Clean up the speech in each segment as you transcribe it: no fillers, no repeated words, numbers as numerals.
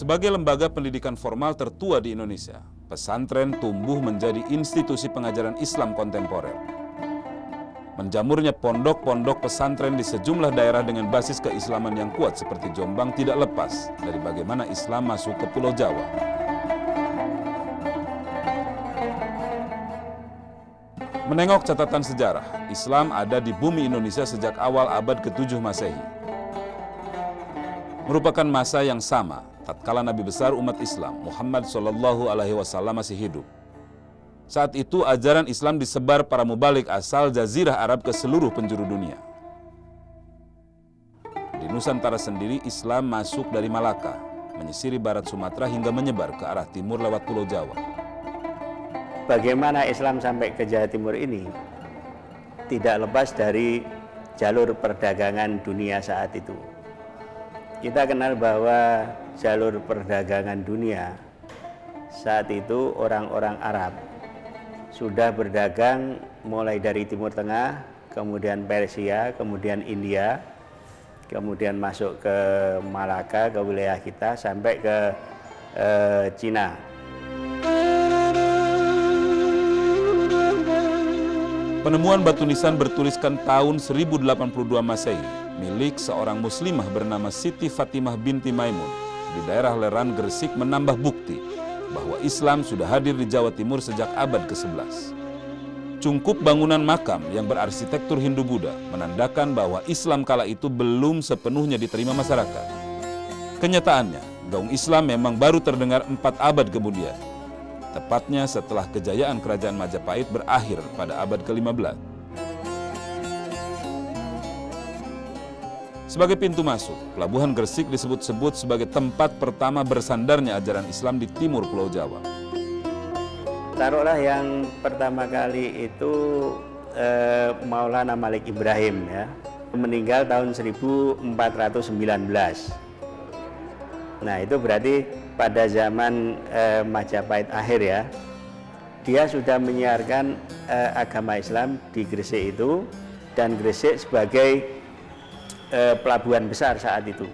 Sebagai lembaga pendidikan formal tertua di Indonesia, pesantren tumbuh menjadi institusi pengajaran Islam kontemporer. Menjamurnya pondok-pondok pesantren di sejumlah daerah dengan basis keislaman yang kuat seperti Jombang tidak lepas dari bagaimana Islam masuk ke Pulau Jawa. Menengok catatan sejarah, Islam ada di bumi Indonesia sejak awal abad ke-7 Masehi. Merupakan masa yang sama tatkala Nabi besar umat Islam Muhammad SAW masih hidup. Saat itu ajaran Islam disebar para mubalik asal Jazirah Arab ke seluruh penjuru dunia. Di Nusantara sendiri Islam masuk dari Malaka, menyisiri barat Sumatera hingga menyebar ke arah timur lewat Pulau Jawa. Bagaimana Islam sampai ke Jawa Timur ini tidak lepas dari jalur perdagangan dunia saat itu. Kita kenal bahwa jalur perdagangan dunia saat itu orang-orang Arab sudah berdagang mulai dari Timur Tengah, kemudian Persia, kemudian India, kemudian masuk ke Malaka, ke wilayah kita, sampai ke Cina. Penemuan batu nisan bertuliskan tahun 1082 Masehi milik seorang muslimah bernama Siti Fatimah binti Maimun di daerah Leran, Gresik menambah bukti bahwa Islam sudah hadir di Jawa Timur sejak abad ke-11. Cungkup bangunan makam yang berarsitektur Hindu-Buddha menandakan bahwa Islam kala itu belum sepenuhnya diterima masyarakat. Kenyataannya, gaung Islam memang baru terdengar 4 abad kemudian, tepatnya setelah kejayaan kerajaan Majapahit berakhir pada abad ke-15. Sebagai pintu masuk, Pelabuhan Gresik disebut-sebut sebagai tempat pertama bersandarnya ajaran Islam di timur Pulau Jawa. Taruhlah yang pertama kali itu Maulana Malik Ibrahim, ya, meninggal tahun 1419. Nah, itu berarti pada zaman Majapahit akhir, ya, dia sudah menyiarkan agama Islam di Gresik itu, dan Gresik sebagai pelabuhan besar saat itu.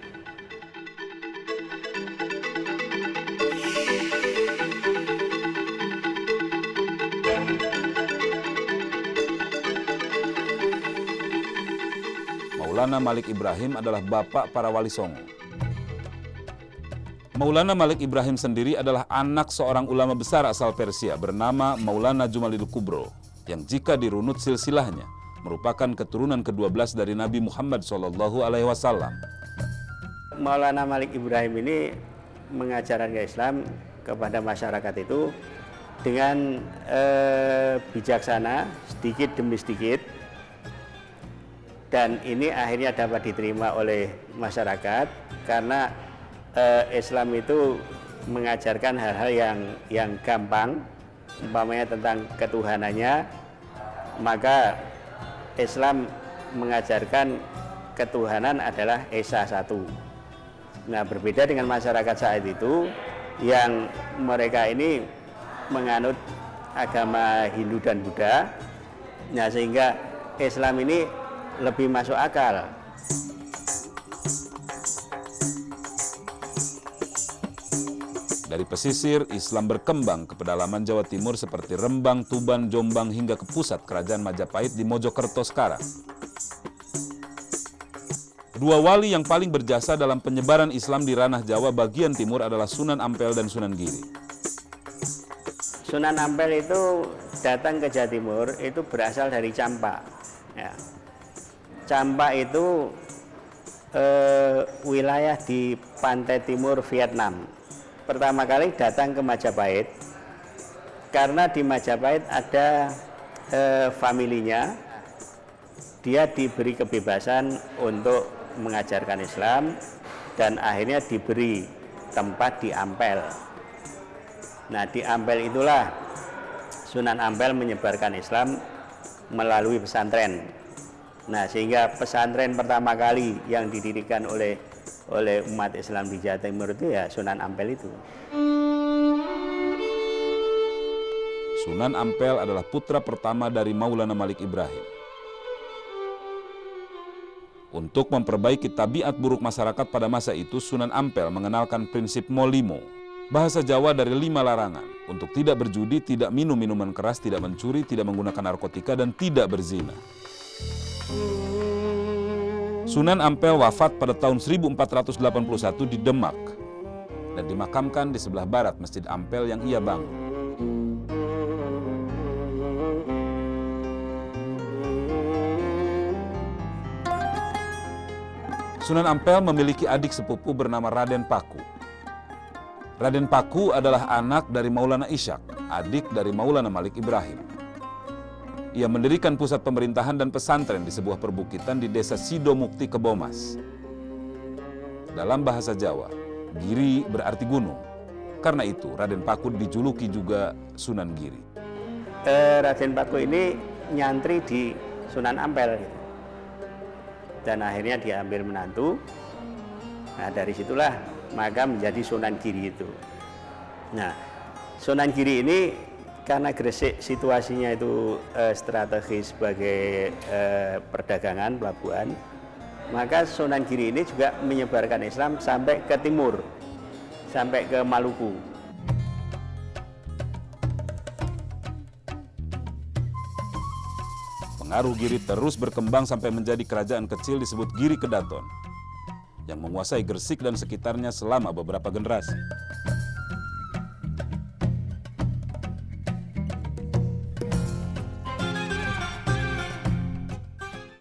Maulana Malik Ibrahim adalah bapak para wali songo. Maulana Malik Ibrahim sendiri adalah anak seorang ulama besar asal Persia bernama Maulana Jumalil Kubro, yang jika dirunut silsilahnya merupakan keturunan ke-12 dari Nabi Muhammad SAW. Maulana Malik Ibrahim ini mengajarkan Islam kepada masyarakat itu dengan bijaksana, sedikit demi sedikit, dan ini akhirnya dapat diterima oleh masyarakat karena Islam itu mengajarkan hal-hal yang gampang, umpamanya tentang ketuhanannya, maka Islam mengajarkan ketuhanan adalah Esa satu. Nah, berbeda dengan masyarakat saat itu yang mereka ini menganut agama Hindu dan Buddha. Nah, sehingga Islam ini lebih masuk akal. Dari pesisir, Islam berkembang ke pedalaman Jawa Timur seperti Rembang, Tuban, Jombang, hingga ke pusat kerajaan Majapahit di Mojokerto sekarang. Dua wali yang paling berjasa dalam penyebaran Islam di ranah Jawa bagian timur adalah Sunan Ampel dan Sunan Giri. Sunan Ampel itu datang ke Jawa Timur itu berasal dari Campak. Ya. Campak itu wilayah di pantai timur Vietnam. Pertama kali datang ke Majapahit karena di Majapahit ada familinya, dia diberi kebebasan untuk mengajarkan Islam dan akhirnya diberi tempat di Ampel. Nah, di Ampel itulah Sunan Ampel menyebarkan Islam melalui pesantren. Nah, sehingga pesantren pertama kali yang didirikan oleh umat Islam di Jawa Timur itu ya Sunan Ampel itu. Sunan Ampel adalah putra pertama dari Maulana Malik Ibrahim. Untuk memperbaiki tabiat buruk masyarakat pada masa itu, Sunan Ampel mengenalkan prinsip molimo, bahasa Jawa dari 5 larangan, untuk tidak berjudi, tidak minum minuman keras, tidak mencuri, tidak menggunakan narkotika, dan tidak berzina. Sunan Ampel wafat pada tahun 1481 di Demak dan dimakamkan di sebelah barat Masjid Ampel yang ia bangun. Sunan Ampel memiliki adik sepupu bernama Raden Paku. Raden Paku adalah anak dari Maulana Ishak, adik dari Maulana Malik Ibrahim. Ia mendirikan pusat pemerintahan dan pesantren di sebuah perbukitan di desa Sidomukti, Kebomas. Dalam bahasa Jawa, Giri berarti gunung. Karena itu, Raden Paku dijuluki juga Sunan Giri. Raden Paku ini nyantri di Sunan Ampel gitu. Dan akhirnya diambil menantu. Nah, dari situlah maka menjadi Sunan Giri itu. Nah, Sunan Giri ini karena Gresik situasinya itu strategis sebagai perdagangan, pelabuhan, maka Sunan Giri ini juga menyebarkan Islam sampai ke timur, sampai ke Maluku. Pengaruh Giri terus berkembang sampai menjadi kerajaan kecil disebut Giri Kedaton, yang menguasai Gresik dan sekitarnya selama beberapa generasi.